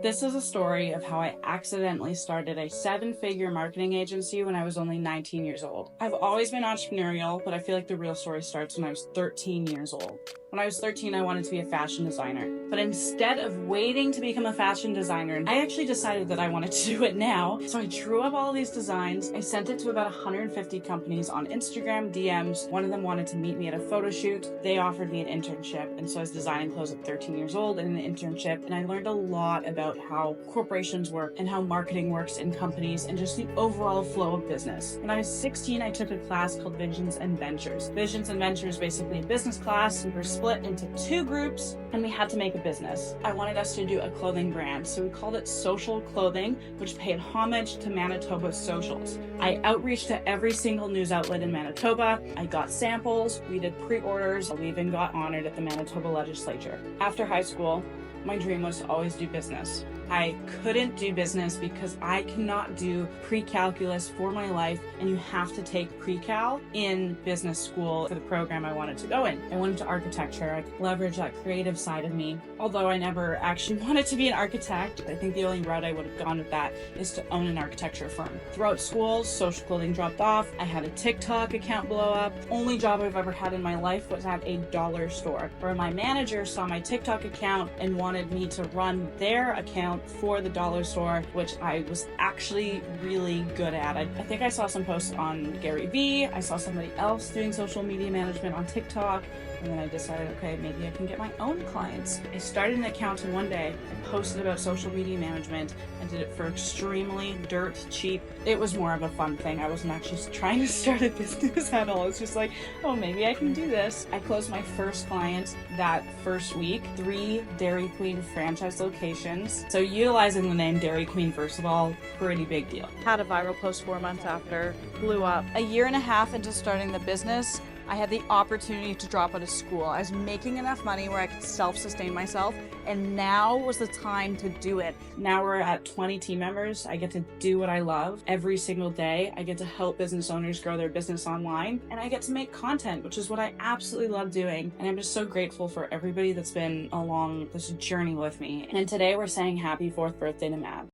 This is a story of how I accidentally started a 7-figure marketing agency when I was only 19 years old. I've always been entrepreneurial, but I feel like the real story starts when I was 13 years old. When I was 13, I wanted to be a fashion designer. But instead of waiting to become a fashion designer, I actually decided that I wanted to do it now. So I drew up all these designs. I sent it to about 150 companies on Instagram DMs. One of them wanted to meet me at a photo shoot. They offered me an internship. And so I was designing clothes at 13 years old in an internship. And I learned a lot about how corporations work and how marketing works in companies and just the overall flow of business. When I was 16, I took a class called Visions and Ventures. Visions and Ventures is basically a business class. We were split into 2 groups and we had to make a business. I wanted us to do a clothing brand, so we called it Social Clothing, which paid homage to Manitoba's socials. I outreached to every single news outlet in Manitoba. I got samples, we did pre-orders, we even got honored at the Manitoba legislature. After high school, my dream was to always do business. I couldn't do business because I cannot do pre-calculus for my life, and you have to take pre-cal in business school for the program I wanted to go in. I went into architecture. I could leverage that creative side of me. Although I never actually wanted to be an architect, I think the only route I would have gone with that is to own an architecture firm. Throughout school, Social Clothing dropped off. I had a TikTok account blow up. Only job I've ever had in my life was at a dollar store, where my manager saw my TikTok account and wanted me to run their account for the dollar store, which I was actually really good at. I think I saw some posts on Gary Vee. I saw somebody else doing social media management on TikTok. And then I decided, okay, maybe I can get my own clients. I started an account in one day. I posted about social media management. I did it for extremely dirt cheap. It was more of a fun thing. I wasn't actually trying to start a business at all. It's just like, oh, maybe I can do this. I closed my first client that first week, 3 Dairy Queen franchise locations. So utilizing the name Dairy Queen, first of all, pretty big deal. Had a viral post 4 months after, blew up. A year and a half into starting the business, I had the opportunity to drop out of school. I was making enough money where I could self-sustain myself, and now was the time to do it. Now we're at 20 team members. I get to do what I love every single day. I get to help business owners grow their business online, and I get to make content, which is what I absolutely love doing. And I'm just so grateful for everybody that's been along this journey with me. And today we're saying happy 4th birthday to Matt.